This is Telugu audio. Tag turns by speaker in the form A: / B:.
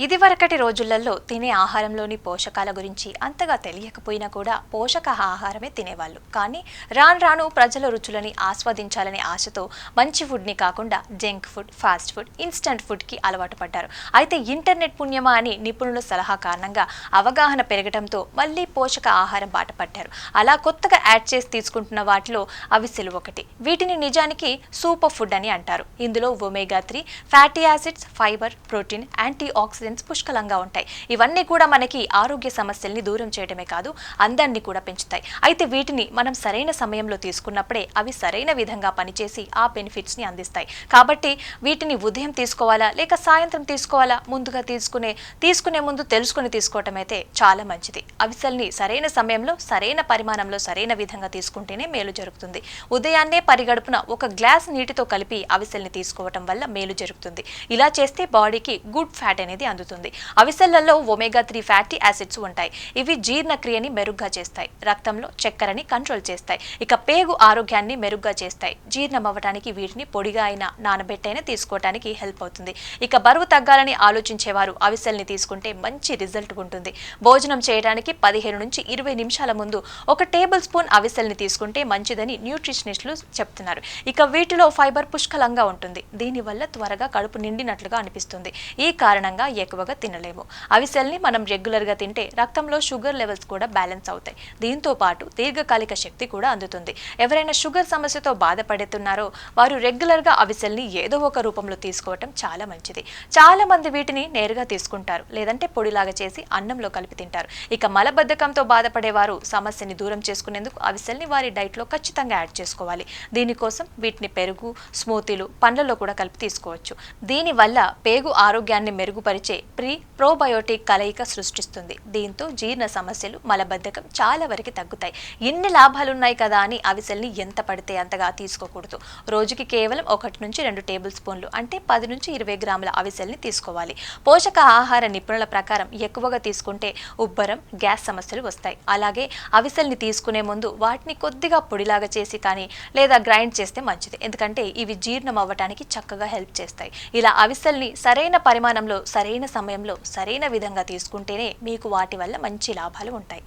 A: ఇదివరకటి రోజులలో తినే ఆహారంలోని పోషకాల గురించి అంతగా తెలియకపోయినా కూడా పోషక ఆహారమే తినేవాళ్ళు. కానీ రాను రాను ప్రజల రుచులని ఆస్వాదించాలనే ఆశతో మంచి ఫుడ్ని కాకుండా junk food, fast food, instant ఫుడ్కి అలవాటు పడ్డారు. అయితే ఇంటర్నెట్ పుణ్యమా అని నిపుణుల సలహా కారణంగా అవగాహన పెరగడంతో మళ్ళీ పోషక ఆహారం బాట పట్టారు. అలా కొత్తగా యాడ్ చేసి తీసుకుంటున్న వాటిలో అవిసెలు ఒకటి. వీటిని నిజానికి సూపర్ ఫుడ్ అని అంటారు. ఇందులో omega 3 fatty acids, fibre, protein, antioxidants పుష్కలంగా ఉంటాయి. ఇవన్నీ కూడా మనకి ఆరోగ్య సమస్యల్ని దూరం చేయడమే కాదు, అందాన్ని కూడా పెంచుతాయి. అయితే వీటిని మనం సరైన సమయంలో తీసుకున్నప్పుడే అవి సరైన విధంగా పనిచేసి ఆ బెనిఫిట్స్ ని అందిస్తాయి. కాబట్టి వీటిని ఉదయం తీసుకోవాలా లేక సాయంత్రం తీసుకోవాలా, ముందుగా తీసుకునే ముందు తెలుసుకుని తీసుకోవటం అయితే చాలా మంచిది. అవిసెల్ని సరైన సమయంలో, సరైన పరిమాణంలో, సరైన విధంగా తీసుకుంటేనే మేలు జరుగుతుంది. ఉదయాన్నే పరిగడుపున ఒక గ్లాస్ నీటితో కలిపి అవిసెల్ని తీసుకోవటం వల్ల మేలు జరుగుతుంది. ఇలా చేస్తే బాడీకి గుడ్ ఫ్యాట్ అనేది అందుతుంది. అవిసెలలో ఒమేగా 3 ఫ్యాటీ యాసిడ్స్ ఉంటాయి. ఇవి జీర్ణక్రియని మెరుగ్గా చేస్తాయి, రక్తంలో చక్కెరని కంట్రోల్ చేస్తాయి, ఇక పేగు ఆరోగ్యాన్ని మెరుగ్గా చేస్తాయి. జీర్ణం అవ్వడానికి వీటిని పొడిగా అయినా నానబెట్టైనా తీసుకోవడానికి హెల్ప్ అవుతుంది. ఇక బరువు తగ్గాలని ఆలోచించేవారు అవిసెల్ని తీసుకుంటే మంచి రిజల్ట్ ఉంటుంది. భోజనం చేయడానికి 15 నుంచి 20 నిమిషాల ముందు 1 టేబుల్ స్పూన్ అవిసెల్ని తీసుకుంటే మంచిదని న్యూట్రిషనిస్టులు చెప్తున్నారు. ఇక వీటిలో ఫైబర్ పుష్కలంగా ఉంటుంది. దీనివల్ల త్వరగా కడుపు నిండినట్లుగా అనిపిస్తుంది. ఈ కారణంగా ఎక్కువగా తినలేము. అవిసెల్ని మనం రెగ్యులర్గా తింటే రక్తంలో షుగర్ లెవెల్స్ కూడా బ్యాలెన్స్ అవుతాయి. దీంతో పాటు దీర్ఘకాలిక శక్తి కూడా అందుతుంది. ఎవరైనా షుగర్ సమస్యతో బాధపడుతున్నారో వారు రెగ్యులర్గా అవిసెల్ని ఏదో ఒక రూపంలో తీసుకోవటం చాలా మంచిది. చాలా మంది వీటిని నేరుగా తీసుకుంటారు, లేదంటే పొడిలాగా చేసి అన్నంలో కలిపి తింటారు. ఇక మలబద్ధకంతో బాధపడేవారు సమస్యని దూరం చేసుకునేందుకు అవిసెల్ని వారి డైట్లో ఖచ్చితంగా యాడ్ చేసుకోవాలి. దీనికోసం వీటిని పెరుగు, స్మూతీలు, పండ్లలో కూడా కలిపి తీసుకోవచ్చు. దీనివల్ల పేగు ఆరోగ్యాన్ని మెరుగుపరిచే ప్రోబయోటిక్ కలయిక సృష్టిస్తుంది. దీంతో జీర్ణ సమస్యలు, మలబద్ధకం చాలా వరకు తగ్గుతాయి. ఇన్ని లాభాలున్నాయి కదా అని అవిసెల్ని ఎంత పడితే అంతగా తీసుకోకూడదు. రోజుకి కేవలం 1 నుంచి 2 టేబుల్ స్పూన్లు అంటే 10 నుంచి 20 గ్రాముల అవిసెల్ని తీసుకోవాలి. పోషక ఆహార నిపుణుల ప్రకారం ఎక్కువగా తీసుకుంటే ఉబ్బరం, గ్యాస్ సమస్యలు వస్తాయి. అలాగే అవిసెల్ని తీసుకునే ముందు వాటిని కొద్దిగా పొడిలాగా చేసి కానీ లేదా గ్రైండ్ చేస్తే మంచిది. ఎందుకంటే ఇవి జీర్ణం అవ్వటానికి చక్కగా హెల్ప్ చేస్తాయి. ఇలా అవిసెల్ని సరైన పరిమాణంలో, సరైన సమయంలో, సరైన విధంగా తీసుకుంటేనే మీకు వాటి వల్ల మంచి లాభాలు ఉంటాయి.